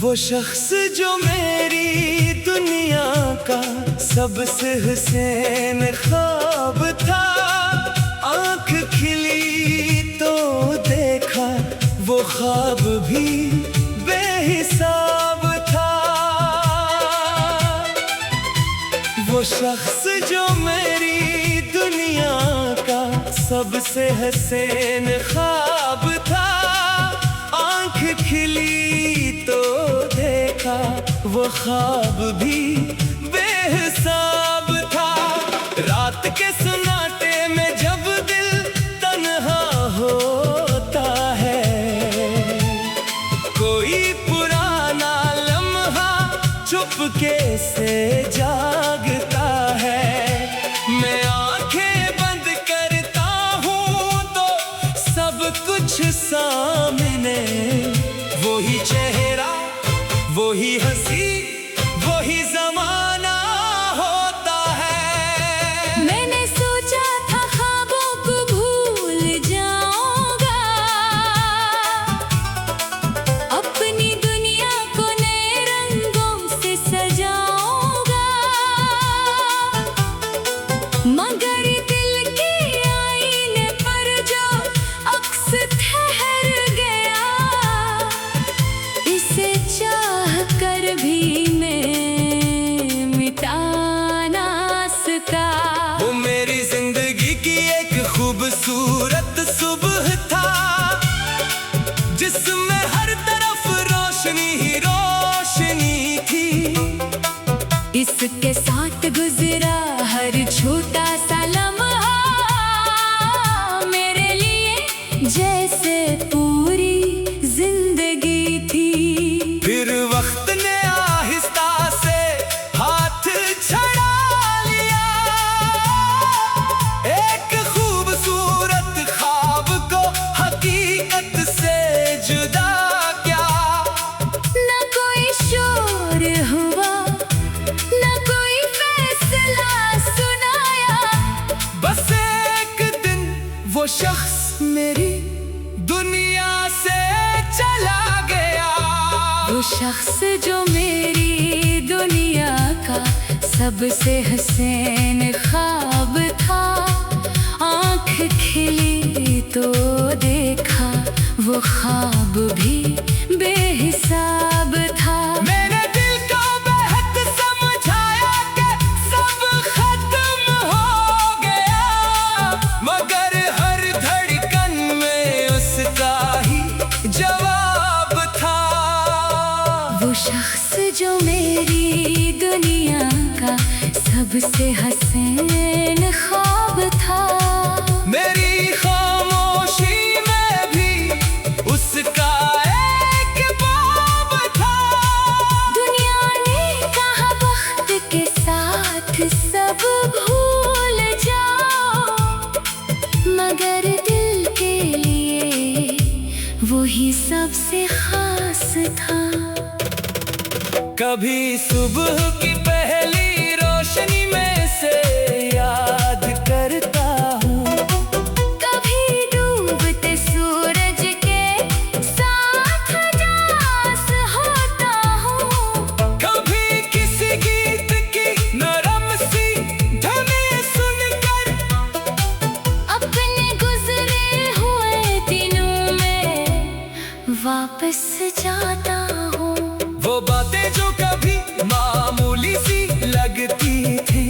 वो शख्स जो मेरी दुनिया का सबसे हसीन ख्वाब था, आंख खिली तो देखा वो ख्वाब भी बेहिसाब था। वो शख्स जो मेरी दुनिया का सबसे हसीन ख्वाब था, आंख खिली तो देखा वो ख्वाब भी बेहिसाब था। रात के सुनाटे में जब दिल तन्हा होता है, कोई पुराना लम्हा चुपके से जागता है। मैं आंखें बंद करता हूँ तो सब कुछ सामने, वही चेहरा, वही हंसी, वही जमाना होता है। मैंने सोचा था ख्वाबों को भूल जाऊंगा, अपनी दुनिया को नए रंगों से सजाऊंगा, मगर दिल के आईने पर जो अक्स ठहर गया, इसे चाह कर भी मैं मिटा ना सका। वो मेरी जिंदगी की एक खूबसूरत सुबह था, जिसमें हर तरफ रोशनी ही रोशनी थी। इसके साथ गुजरा हर छोटा सा लम्हा मेरे लिए जैसे पूरी जिंदगी थी। फिर वक्त ने आहिस्ता से हाथ छड़ा लिया, एक खूबसूरत ख्वाब को हकीकत से जुदा किया। न कोई शोर हुआ, न कोई फैसला सुनाया, बस एक दिन वो शख्स मेरी दुनिया से चला गया। वो शख्स जो मेरी दुनिया का सबसे हसीन ख्वाब था, आंख खिली तो देखा वो ख्वाब भी बेहिसाब था। मैंने दिल को बेहद समझाया कि सब खत्म हो गया, मगर हर धड़कन में उसका ही जवाब था। वो शख्स जो मेरी दुनिया का सबसे हसीन ख्वाब था, मेरी खामोशी में भी उसका एक बाब था। दुनिया ने कहा वक्त के साथ सब भूल जाओ, मगर दिल के लिए वही सबसे खास था। कभी सुबह की पहली रोशनी में से याद करता हूँ, कभी डूबते सूरज के साथ उदास होता हूँ, कभी किसी गीत की नरम सी धुन सुनकर अपने गुजरे हुए दिनों में वापस जाता हूँ। वो बातें जो कभी मामूली सी लगती थी,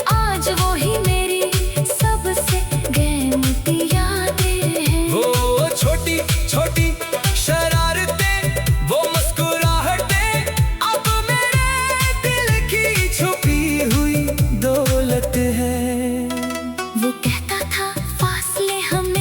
आज वो ही मेरी सबसे कीमती यादें हैं। वो छोटी छोटी शरारतें, वो मुस्कुराहटें, अब मेरे दिल की छुपी हुई दौलत है। वो कहता था फासले हमें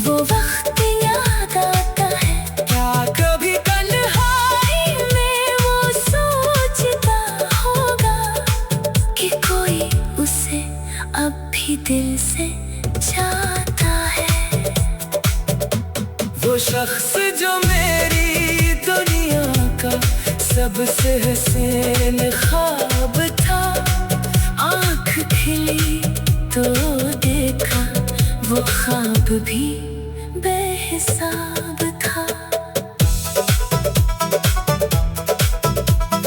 वो वक्त याद आता है। क्या कभी तन्हाई में वो सोचता होगा कि कोई उसे अब भी दिल से चाहता है। वो शख्स जो मेरी दुनिया का सबसे हसीन ख्वाब था, आँख खिली तो देखा वो ख्वाब भी बेहिसाब था।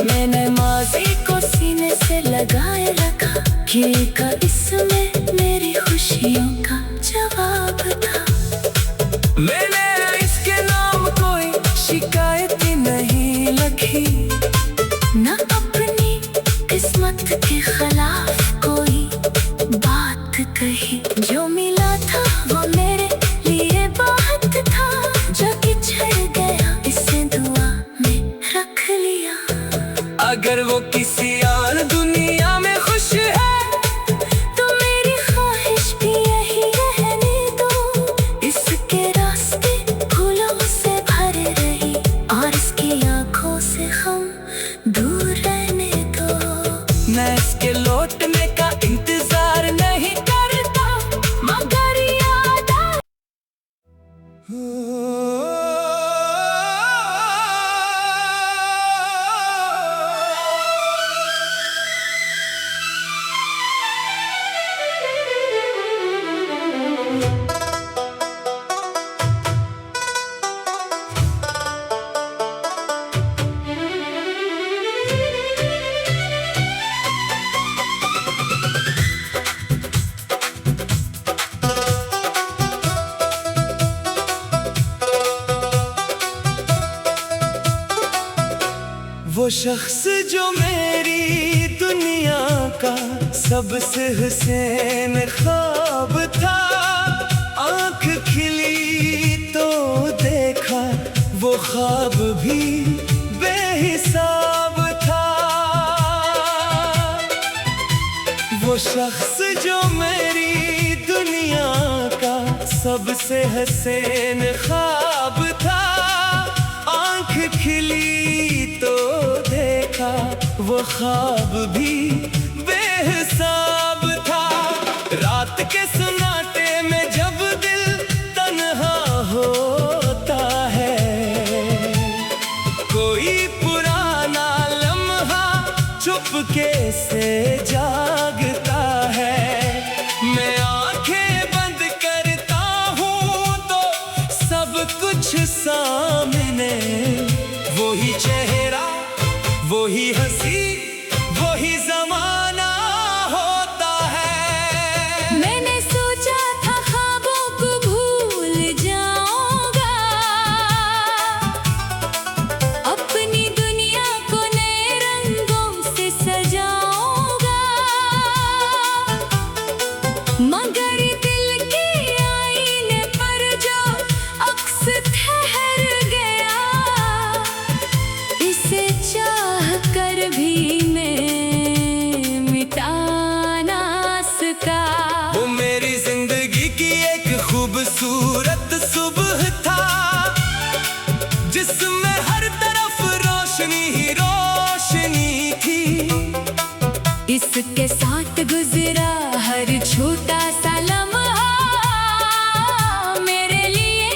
मैंने माज़ी को सीने से लगाए रखा कि का इसमें मेरी खुशियों का जवाब था। मैंने इसके नाम कोई शिकायत नहीं लिखी, न अपनी किस्मत के खिलाफ कोई बात कही। जो मिला था वो मेरे लिए बात था, जो बिछड़ गया इसे दुआ में रख लिया। अगर वो किसी और दुनिया में खुश है तो मेरी ख्वाहिश भी यही रहने दो। इसके रास्ते फूलों से भरे रही और इसकी आंखों से हम दूर रहने दो। मैं इसके लौटने का इंतजार नहीं करता, मगर याद आ वो शख्स जो मेरी दुनिया का सबसे हसीन ख्वाब था, आँख खिली तो देखा वो ख्वाब भी बेहिसाब था। वो शख्स जो मेरी दुनिया का सबसे हसीन ख्वाब था, आँख खिली तो देखा वो ख्वाब भी बेहिसाब था। रात के सन्नाटे में जब दिल तन्हा होता है, कोई पुराना लम्हा चुपके से जागता है। मैं आंखें बंद करता हूँ तो सब कुछ सामने, वही चेहरा वही हंसी वही जमाना होता है। मैंने सोचा था ख्वाबों को भूल जाऊंगा, अपनी दुनिया को नए रंगों से सजाऊंगा। मगर दिल के आईने पर जो अक्स ठहर गया, इसे चाह कर भी मैं मिटा ना सका। वो मेरी जिंदगी की एक खूबसूरत सुबह था, जिसमें हर तरफ रोशनी ही रोशनी थी। इसके साथ गुजरा हर छोटा सा लम्हा मेरे लिए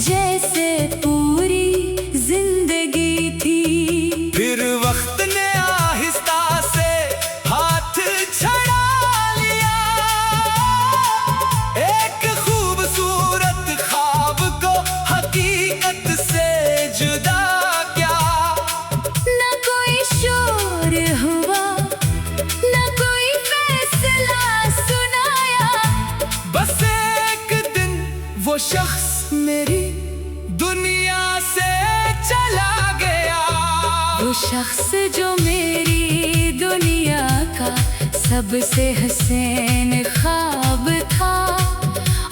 जैसे पूरी जिंदगी थी। फिर वक्त ने आहिस्ता से हाथ छड़ा लिया, एक खूबसूरत ख्वाब को हकीकत से जुदा किया। न कोई शोर हुआ, न कोई फैसला सुनाया, बस एक दिन वो शख्स मेरी दुनिया से चला गया। वो शख्स जो मेरी दुनिया का सबसे हसीन ख्वाब था,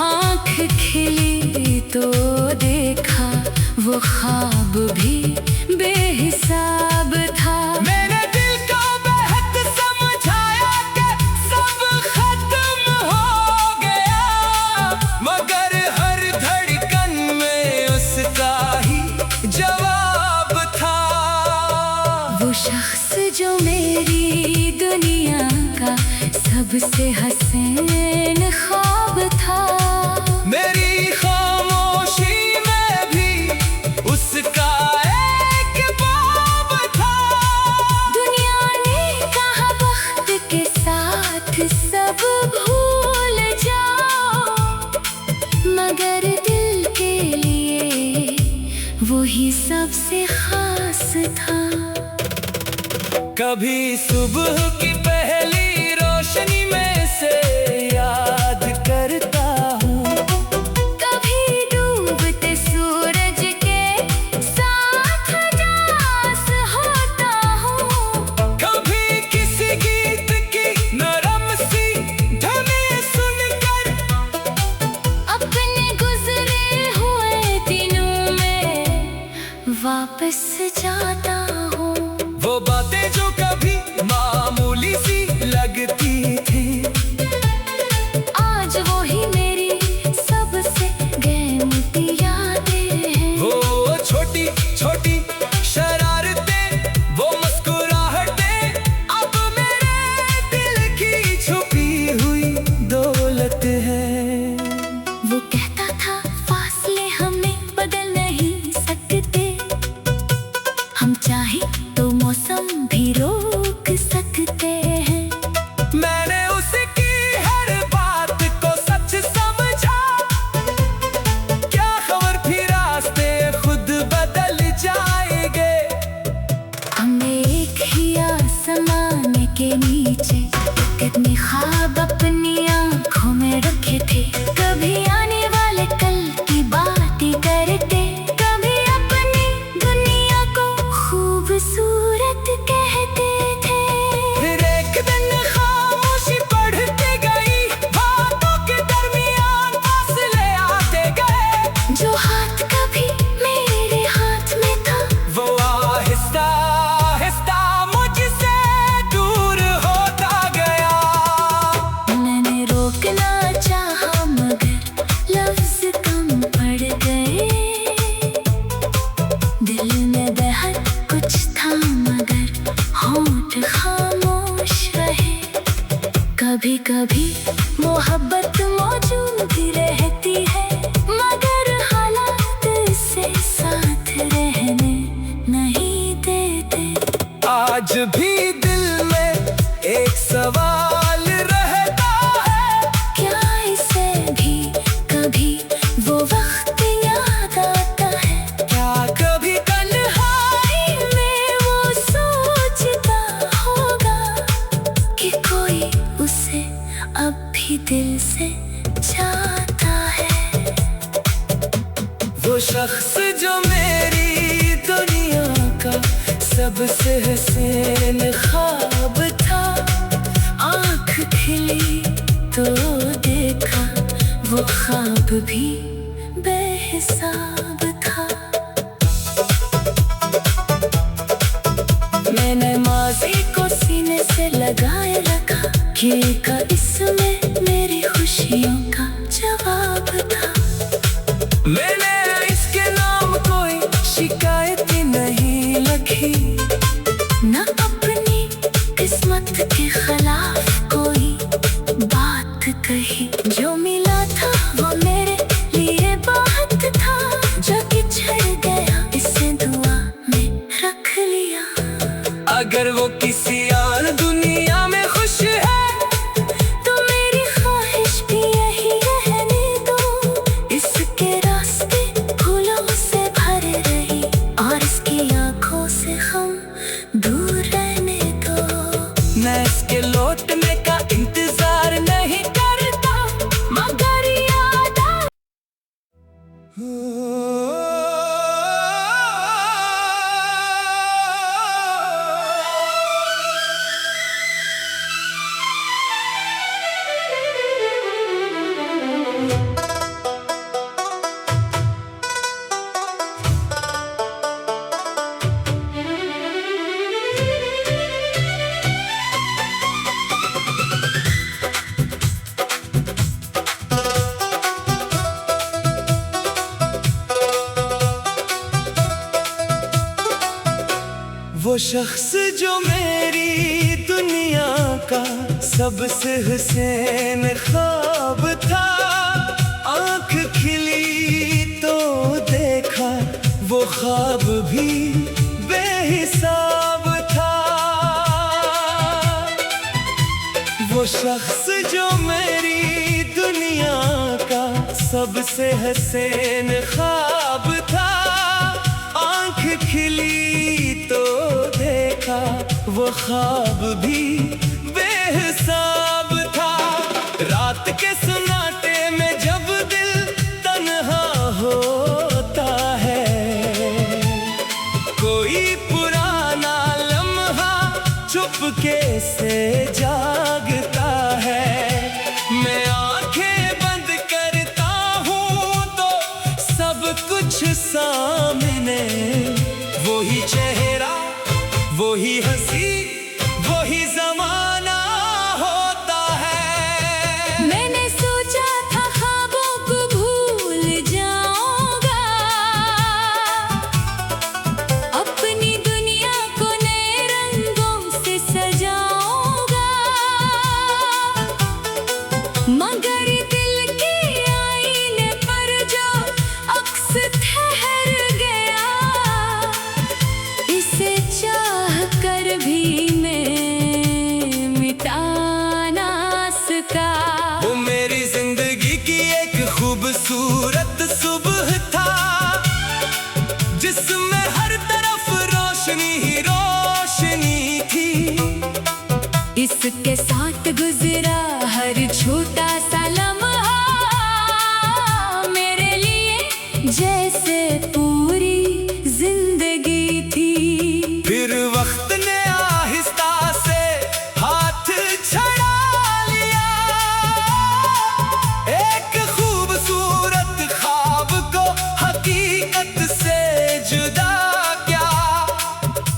आँख खिली तो देखा वो ख्वाब भी बेहिसाब था। मैंने दिल को बेहद समझाया कि सब खत्म हो गया, मगर हर धड़कन सबसे हसीन ख्वाब था। मेरी खामोशी में भी उसका एक बाब था। दुनिया ने कहा वक्त के साथ सब भूल जाओ, मगर दिल के लिए वही सबसे खास था। कभी सुबह की पहली रोशनी में से याद करता हूँ, कभी डूबते सूरज के साथ उदास होता हूँ, कभी किसी गीत की नरम सी धुनी सुनकर अपने गुजरे हुए दिनों में वापस जाता हूँ। वो बातें जो कभी मामूली सी लगती थी, आज वो ही मेरी सबसे कीमती यादें हैं। वो छोटी छोटी शरारतें, वो मुस्कुराहटें, अब मेरे दिल की छुपी हुई दौलत है। वो कहता था फासले हमें बदल नहीं सकते, हम चाहे तो मौसम भी रोक सकते हैं। मैंने उसकी हर बात को सच समझा, क्या खबर फिर रास्ते खुद बदल जाएंगे। हमने एक ही आसमान के नीचे कितने ख्वाब अपनी आंखों में रखे थे। कभी आने वाले कल की बातें करते, कभी अपनी दुनिया को खूबसूरत कहते थे। फिर एक दिन खामोशी बढ़ती गई, बातों के दरमियान फासले आते गए। जो हाथ कभी मेरे हाथ में था, वो आहिस्ता आहिस्ता मुझसे दूर होता गया। मैंने रोकना चाहा मगर लफ्ज कम पड़ गए। दिल में बेहद कुछ था मगर होंठ खामोश रहे। कभी कभी मोहब्बत मौजूद ही रहती है, मगर हालात से साथ रहने नहीं देते। आज भी दिल में एक सवाल रहता है, क्या इसे भी कभी वो वक्त याद आता है? क्या कभी तन्हाई में वो सोचता होगा कि कोई उसे अब भी दिल से चाहता है। वो शख्स जो मेरी दुनिया का सबसे हसीन ख्वाब था, आँख खिली तो देखा वो ख्वाब भी बेहिसाब था। मैंने माज़ी को सीने से लगाए रखा, ये का इसमें मेरी खुशियों का जवाब था। मैंने इसके नाम कोई शिकायत नहीं लिखी, न अपनी किस्मत के खिलाफ कोई बात कही। जो मिला था वो मेरे लिए बहुत था, जो बिछड़ गया इसे दुआ में रख लिया। अगर वो किसी और दुनिया में खुश है, तो मेरी ख्वाहिश भी यही रहने दो। इसके रास्ते फूलों से भरे रही और इसकी आंखों से हम दूर रहने दो। मैं इसके लौटने का इंतजार नहीं करता, मगर याद आ वो शख्स जो मेरी दुनिया का सबसे हुसैन ख्वाब था। आंख खिली तो देखा वो ख्वाब भी बेहिसाब था। वो शख्स जो मेरी दुनिया का सबसे हसीन ख्वाब था। आंख खिली तो देखा वो ख्वाब भी बेहिसाब था। रात के सन्नाटे में जब दिल तन्हा होता है, कोई पुराना लम्हा चुपके से जागता है। मैं आंखें बंद करता हूँ तो सब कुछ सामने, वही चेहरा, वही हंसी, वही ज़माना होता है। मैंने सोचा था ख्वाबों को भूल जाऊंगा, अपनी दुनिया को नए रंगों से सजाऊंगा, मगर दिल के आईने पर जो अक्स ठहर गया, इसे चाह कर भी मैं मिटा ना सका। वो मेरी जिंदगी की एक खूबसूरत सुबह था, जिसमें हर तरफ रोशनी ही रोशनी थी। इसके साथ गुजरा हर छोटा सा लम्हा मेरे लिए जैसे पूरी जिंदगी थी। फिर वक्त ने आहिस्ता से हाथ छड़ा लिया, एक खूबसूरत ख्वाब को हकीकत से जुदा क्या।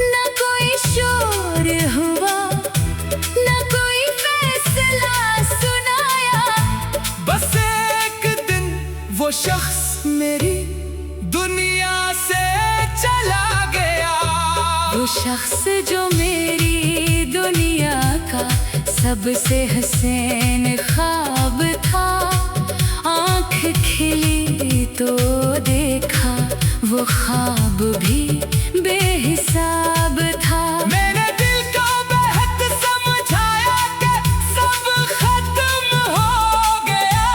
न कोई शोर हुआ, न कोई फैसला सुनाया, बस एक दिन वो शख्स मेरी दुनिया से चला गया। वो शख्स जो मेरी दुनिया का सबसे हसीन ख्वाब था। आंख खिली तो देखा वो ख्वाब भी बेहिसाब था। मैंने दिल को बेहद समझाया कि सब खत्म हो गया,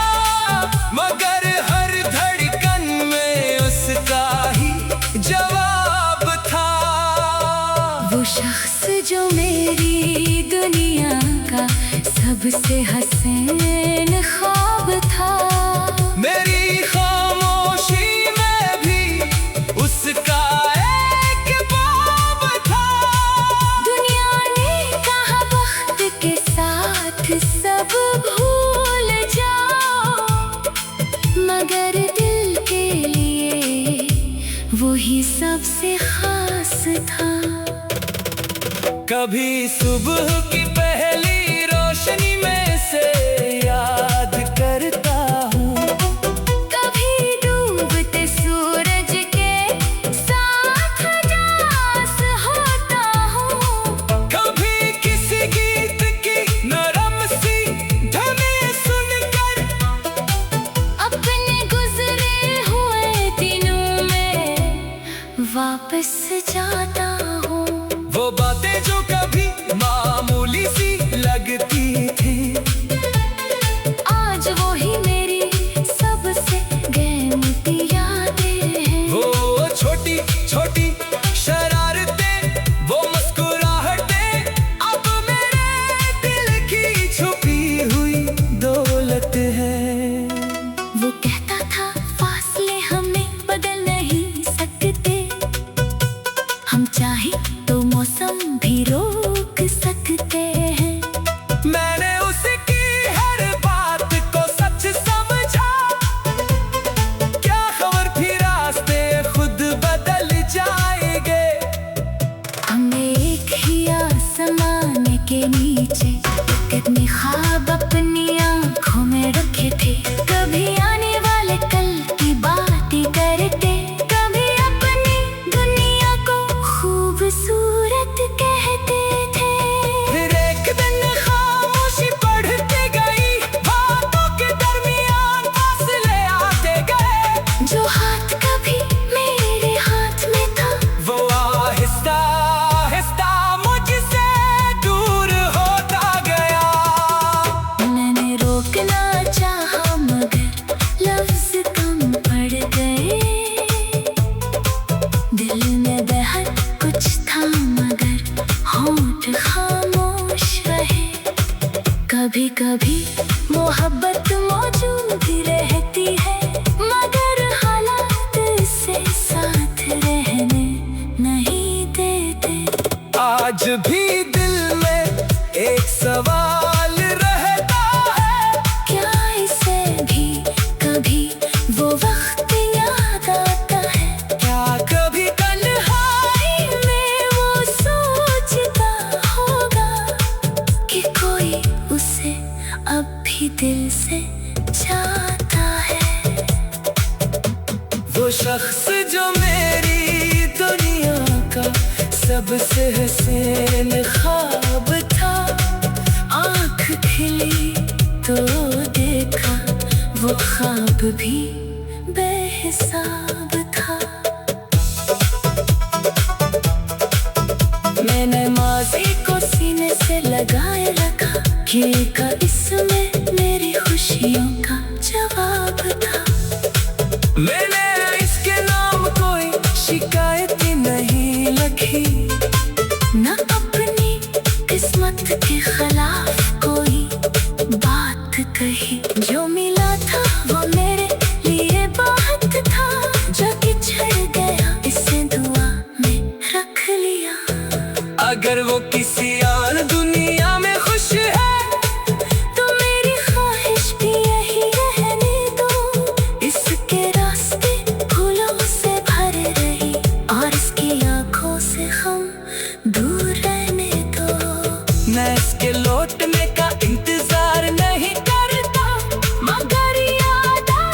मगर हर धड़कन में उसका ही जवाब था। वो शख्स जो मेरी दुनिया का सबसे हसीन ख्वाब था। मेरी खामोशी में भी उसका एक बाब था। दुनिया ने कहा वक्त के साथ सब भूल जाओ, मगर दिल के लिए वही सबसे खास था। कभी सुबह की पहली रोशनी में से याद करता हूँ, कभी डूबते सूरज के साथ उदास होता हूँ, कभी किसी गीत की नरम सी धुन सुनकर अपने गुजरे हुए दिनों में वापस जाता हूँ। वो बातें जो कभी मामूली सी लगती थी, आज वो ही मेरी सबसे कीमती यादें हैं। वो छोटी छोटी शरारतें, वो मुस्कुराहटें, अब मेरे दिल की छुपी हुई दौलत है। वो कहता था फासले हमें बदल नहीं सकते, हम चाहे तो मौसम भी रोक वो शख्स जो मेरी दुनिया का सबसे हसीन ख्वाब था। आँख खिली तो देखा वो ख्वाब भी बेहिसाब था। मैंने माज़ी को सीने से लगाए रखा कि का इसमें मेरी खुशियों का जवाब था। मैंने इसके नाम कोई शिकायत नहीं लिखी, न अपनी किस्मत के खिलाफ कोई बात कही। जो मिला था वो मेरे लिए बात था, जो बिछड़ गया इसे दुआ में रख लिया। अगर वो किसी और दुनिया में खुश है तो मेरी ख्वाहिश भी यही रहने दो। इसके रास्ते फूलों से भरे रही और इसकी आंखों से हम दूर रहने दो। मैं इसके लौटने का इंतजार नहीं करता, मगर याद आ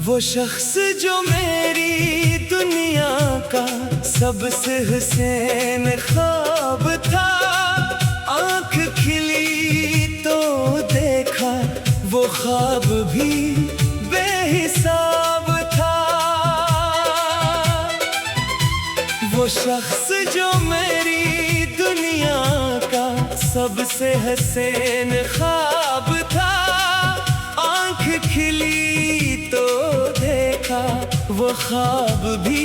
वो शख्स जो मेरी दुनिया का सबसे हसीन ख्वाब था। आँख खिली तो देखा वो ख्वाब भी बेहिसाब था। वो शख्स जो मेरी दुनिया का सबसे हसीन ख्वाब था। आँख खिली तो देखा वो ख्वाब भी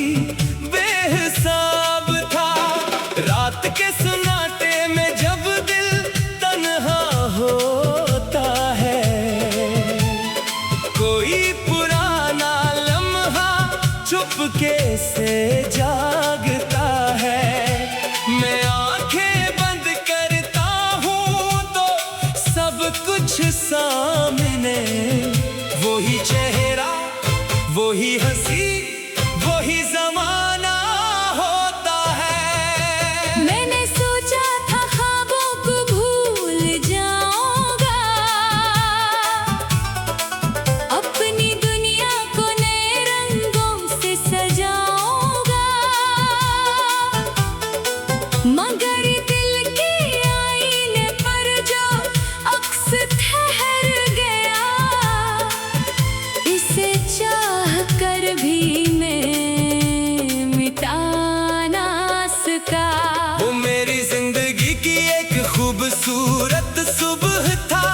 बेहिसाब था। रात के सुनाते में जब दिल तन्हा होता है, कोई पुराना लम्हा चुपके से जागता है। मैं आंखें बंद करता हूँ तो सब कुछ सामने, वही चेहरा वही हंसी वही ज़माना होता है। मैंने सोचा था ख्वाबों को भूल जाऊंगा, अपनी दुनिया को नए रंगों से सजाऊंगा, मगर दिल के आईने पर जो अक्स ठहर गया, इसे चाह कर भी मैं मिटा ना सका। वो मेरी जिंदगी की एक खूबसूरत सुबह था,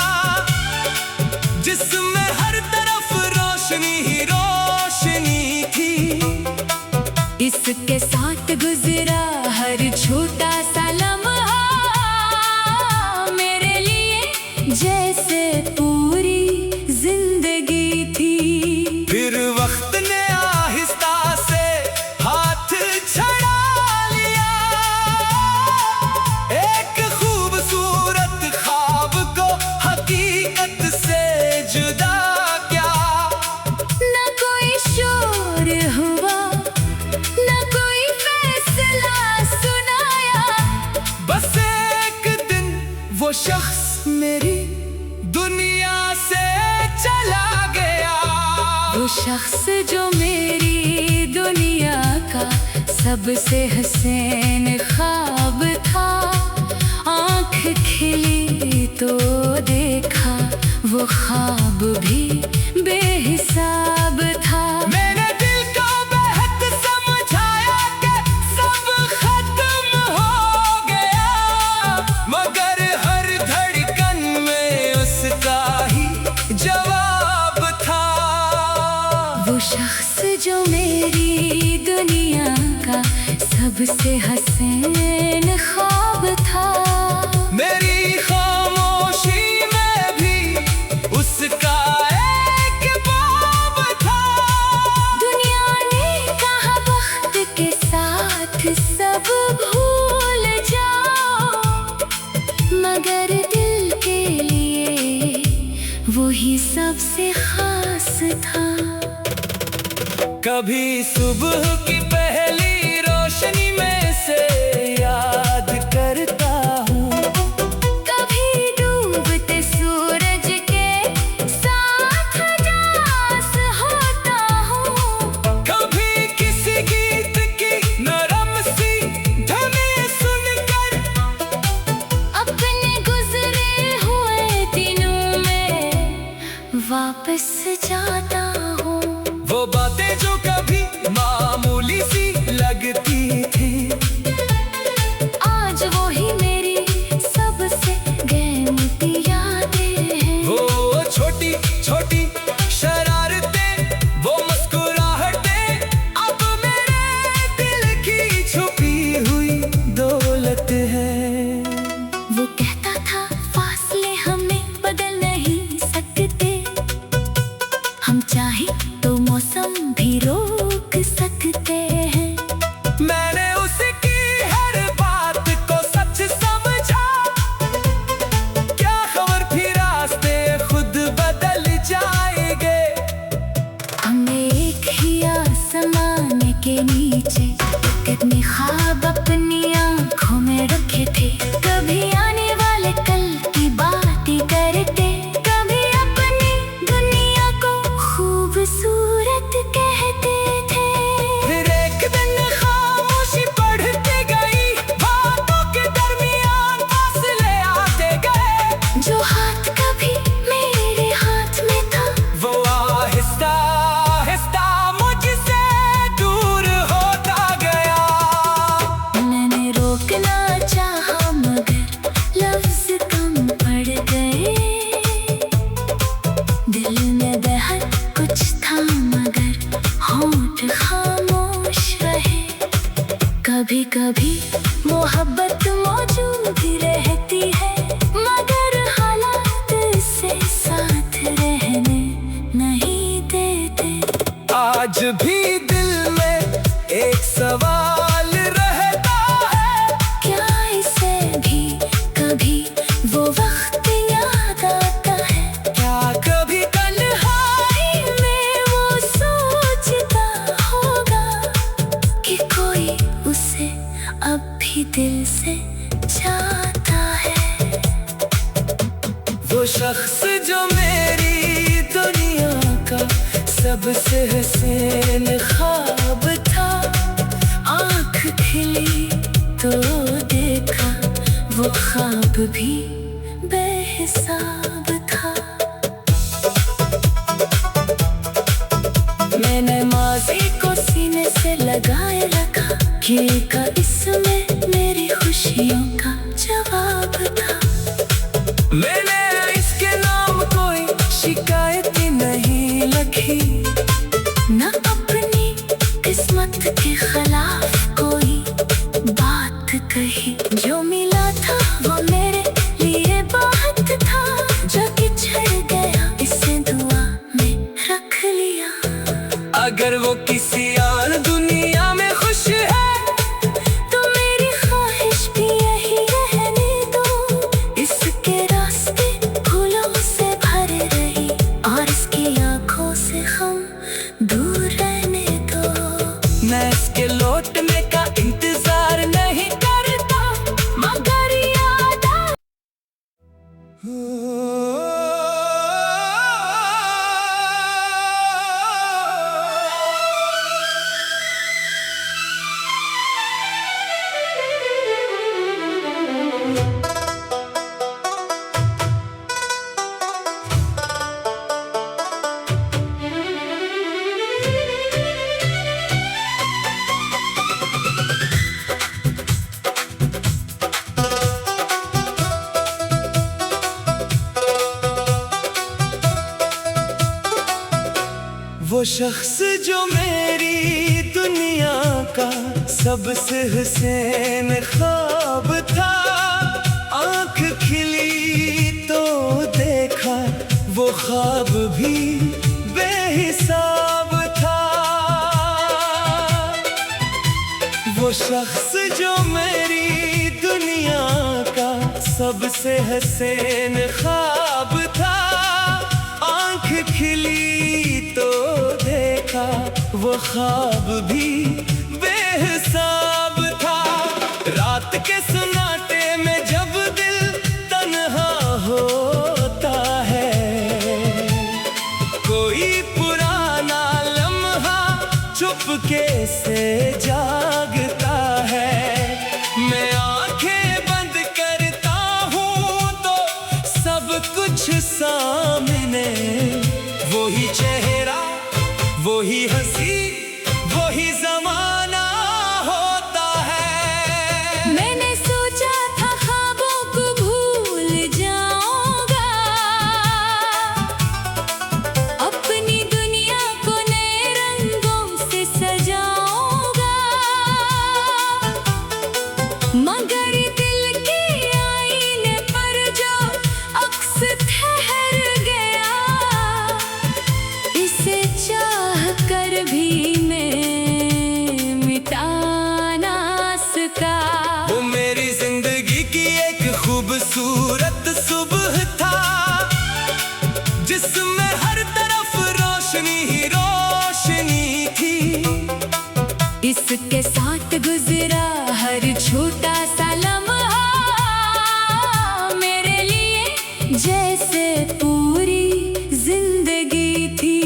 जिसमें हर तरफ रोशनी ही रोशनी थी। इसके साथ गुजरा हर छोटा सा लम्हा मेरे लिए जैसे पूरी जिंदगी थी। फिर वक्त ने आहिस्ता से हाथ छड़ा लिया, एक खूबसूरत ख्वाब को हकीकत से जुदा किया। न कोई शोर हुआ, न कोई फैसला सुनाया, बस एक दिन वो शख्स मेरी दुनिया से चला गया। वो शख्स जो मेरी दुनिया का सबसे हसीन ख्वाब था। आँख खिली तो देखा वो ख्वाब भी बेहिसाब था। मैंने दिल को बेहद समझाया कि सब खत्म हो गया, मगर हर धड़कन में उसका ही जवाब था। वो शख्स जो मेरी दुनिया का सबसे हसीन ख्वाब था। मेरी खामोशी में भी वो ही सबसे खास था। कभी सुबह की पहली रोशनी में से याद करता हूँ, कभी डूबते सूरज के साथ उजास होता हूँ, कभी किसी गीत की नरम सी धुनें सुनकर अपने गुजरे हुए दिनों में वापस जाता हूँ। वो बातें जो कभी मामूली सी लगती थी, आज वो ही मेरी सबसे कीमती यादें हैं। वो छोटी छोटी शरारतें, वो मुस्कुराहटें, अब मेरे दिल की छुपी हुई दौलत है। वो कहता था फासले हमें बदल नहीं सकते, हम चाहे तो मौसम भी रोक सकते हैं। मैंने उसकी हर बात को सच समझा, क्या खबर फिर रास्ते खुद बदल जाएंगे। हमने एक ही आसमान के नीचे कितने ख्वाब अपनी आंखों में रखे थे, कभी आने वाले कल की बातें करते, कभी अपनी दुनिया को खूबसूरत कहते थे। फिर एक दिन खामोशी बढ़ती गई, बातों के दरमियान फासले आते गए। जो हाथ कभी मेरे हाथ में था, वो आहिस्ता आहिस्ता मुझसे दूर होता गया। मैंने रोकना चाहा मगर लफ्ज कम पड़ गए। दिल में बहर कुछ था मगर होंठ खामोश रहे। कभी कभी मोहब्बत मौजूद रहती है, मगर हालात से साथ रहने नहीं देते। आज भी दिल में एक सवाल रहता है, क्या इसे भी कभी वो वक्त याद आता है? क्या कभी तन्हाई में वो सोचता होगा कि कोई उसे अब भी दिल से चाहता है। वो शख्स जो मेरी दुनिया का सबसे हसीन ख्वाब था, आँख खिली तो देखा वो ख्वाब भी बेहिसाब था। मैंने माज़ी को सीने से लगाए रखा, ये का इसमें मेरी खुशियों का जवाब था। मैंने इसके नाम कोई शिकायत नहीं लिखी, न अपनी किस्मत के खिलाफ कोई बात कही। जो मिला था वो मेरे लिए बहुत था, जो बिछड़ गया इसे दुआ में रख लिया। अगर वो किसी और दुनिया में खुश है, तो मेरी ख्वाहिश भी यही रहने दो। इसके रास्ते फूलों से भरे रही और इसकी आंखों से हम दूर रहने दो। मैं इसके लौटने का इंतजार नहीं करता, मगर याद वो शख्स जो मेरी दुनिया का सबसे हसीन ख्वाब था, आँख खिली तो देखा वो ख्वाब भी बेहिसाब था। वो शख्स जो मेरी दुनिया का सबसे हसीन ख्वाब था, वो ख्वाब भी बेहिसाब था। रात के सन्नाटे में जब दिल तन्हा होता है, कोई पुराना लम्हा चुपके से जागता है। मैं आंखें बंद करता हूँ तो सब कुछ सामने, वही चेहरा, वही हंसी, वही जमाना होता है। मैंने सोचा था ख्वाबों को भूल जाऊंगा, अपनी दुनिया को नए रंगों से सजाऊंगा, मगर दिल के आईने पर जो अक्स ठहर गया, इसे चाह कर भी मैं मिटा ना सका। वो मेरी जिंदगी की एक खूबसूरत सुबह था, जिसमें हर तरफ रोशनी ही रोशनी थी। इसके साथ गुजरा हर छोटा सा लम्हा मेरे लिए जैसे पूरी जिंदगी थी।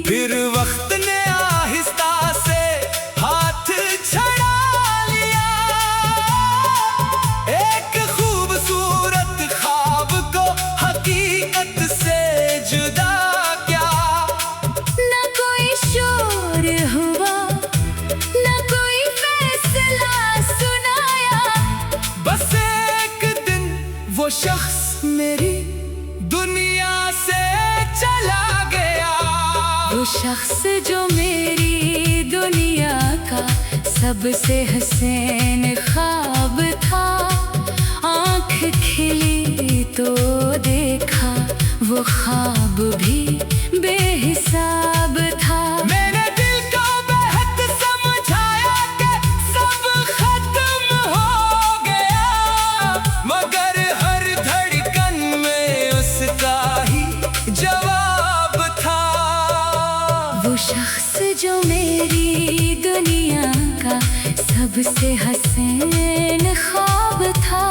फिर वक्त ने आहिस्ता से हाथ छड़ा लिया, एक खूबसूरत ख्वाब को हकीकत से जुदा किया। न कोई शोर हुआ, न कोई फैसला सुनाया, बस एक दिन वो शख्स मेरी दुनिया से चला गया। वो शख्स जो मेरी दुनिया का सबसे हसीन ख्वाब था। आँख खिली तो देखा वो ख्वाब भी बेहिसाब था। मैंने दिल को बेहद समझाया कि सब खत्म हो गया, मगर हर धड़कन में उसका ही जवाब था। वो शख्स जो मेरी दुनिया का सबसे हसीन ख्वाब था।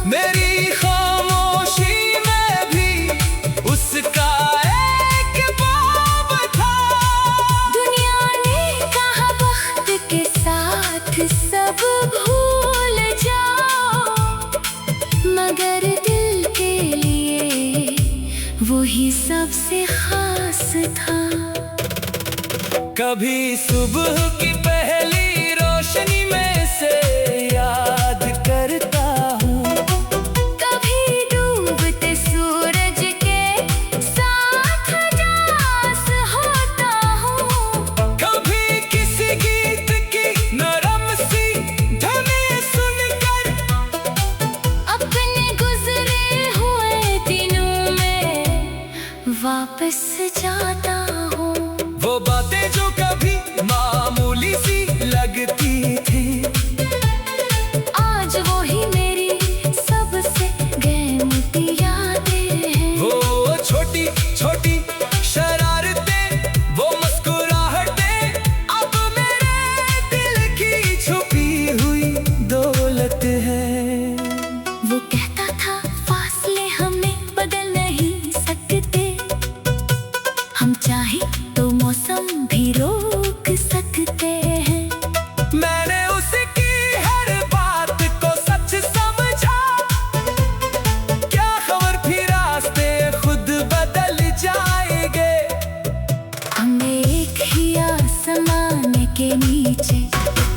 मेरी खामोशी में भी उसका एक बाब था। दुनिया ने कहा वक्त के साथ सब भूल जाओ, मगर दिल के लिए वही सबसे खास था। कभी सुबह की पहली रोशनी में से याद करता हूँ, कभी डूबते सूरज के साथ जास होता हूँ, कभी किसी गीत की नरम सी धुनी सुनकर अपने गुजरे हुए दिनों में वापस जाता हूँ। वो बातें जो कभी मामूली सी लगती थी, आज वो ही मेरी सबसे कीमती यादें हैं। वो छोटी छोटी शरारतें, वो मुस्कुराहटें, अब मेरे दिल की छुपी हुई दौलत है। वो कहता था फासले हमें बदल नहीं सकते, हम चाहे तो मौसम भी रोक सकते हैं। मैंने उसकी हर बात को सच समझा, क्या खबर फिर रास्ते खुद बदल जाएंगे। हमने एक ही आसमान के नीचे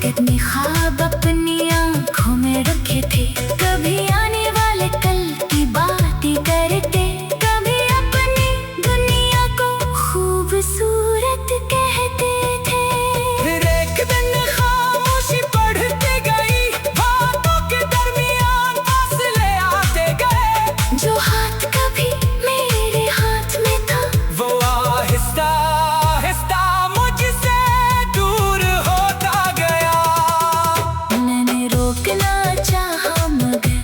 कितने ख्वाब अपनी आंखों में रखे थे। कभी आने वाले कल की बातें करते, कभी अपनी दुनिया को खूबसूरत कहते थे। फिर एक दिन खामोशी बढ़ती गई, बातों के दरमियान फासले आते गए। जो हाथ कभी मेरे हाथ में था, वो आहिस्ता आहिस्ता मुझसे दूर होता गया। मैंने रोकना चाहा मगर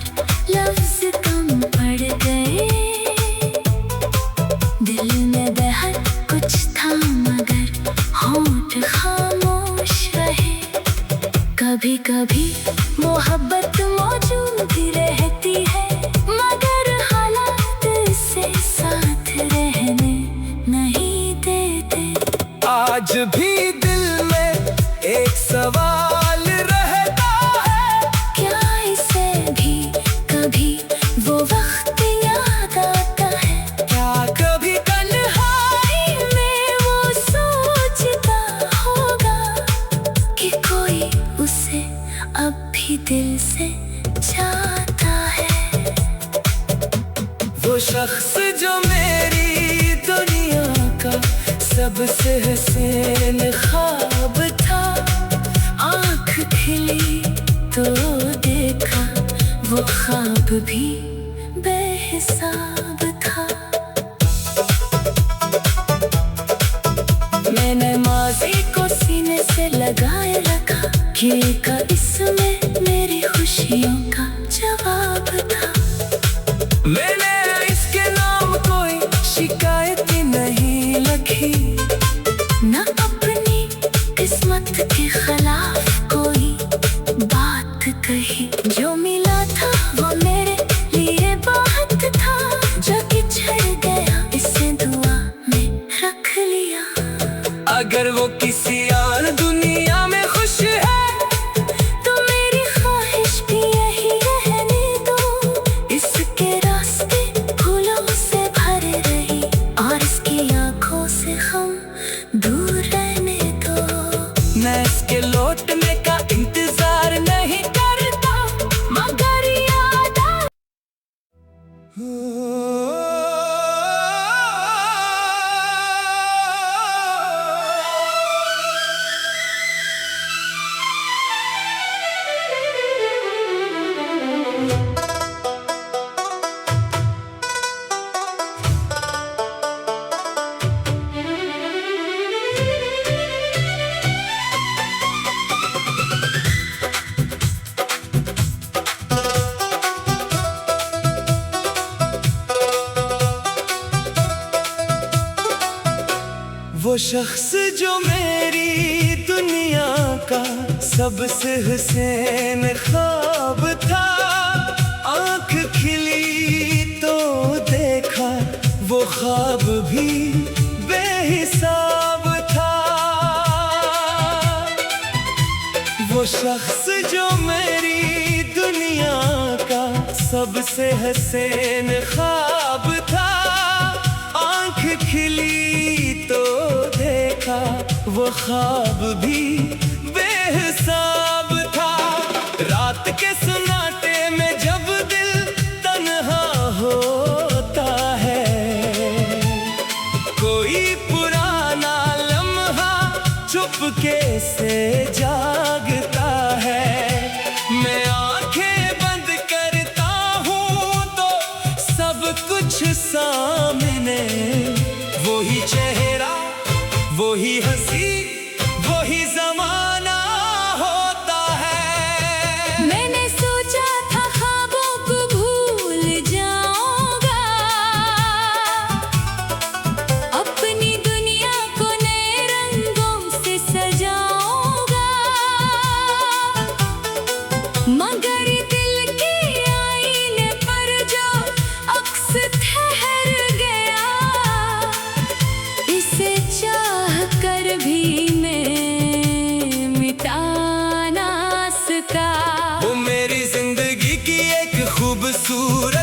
लफ्ज कम पड़ गए। दिल में बेहद कुछ था मगर होंठ भी दिल में एक सवाल रहता है, क्या इसे भी कभी वो वक्त याद आता है? क्या कभी तन्हाई में वो सोचता होगा कि कोई उसे अब भी दिल से चाहता है? वो शख्स जो मेरी दुनिया का सबसे हसीन ख्वाब था, आँख खिली तो देखा वो ख्वाब भी बेहिसाब था। मैंने माज़ी को सीने से लगाए रखा कि का इसमें मेरी खुशियों का जवाब था। मैंने इसके नाम कोई शिकायत नहीं लिखी, न अपनी किस्मत के खिलाफ कोई बात कही। जो मिला था वो मेरे लिए बहुत था, जो बिछड़ गया इसे दुआ में रख लिया। अगर वो किसी और दुनिया में खुश है तो मेरी ख्वाहिश भी यही रहने दो। इसके रास्ते फूलों से भरे रही और इसकी आंखों से हम दूर रहने दो। मैं इसके लौटने का इंतजार नहीं करता, मगर याद आ वो शख्स जो मेरी दुनिया का सबसे हसीन ख्वाब था, आँख खिली तो देखा वो ख्वाब भी बेहिसाब था। वो शख्स जो मेरी दुनिया का सबसे हसीन ख्वाब था, आँख खिली तो देखा वो ख्वाब भी बेहिसाब था। रात के सन्नाटे में जब दिल तन्हा होता है, कोई पुराना लम्हा चुपके से जागता है। मैं आंखें बंद करता हूँ तो सब कुछ सामने, वही चेहरा, वही हंसी, वही जमाना होता है। मैंने सोचा था ख्वाबों को भूल जाऊंगा, अपनी दुनिया को नए रंगों से सजाऊंगा, मगर दिल के आईने पर जो अक्स ठहर गया, इसे चाह कर भी मैं मिटा ना सका। वो मेरी जिंदगी की एक खूबसूरत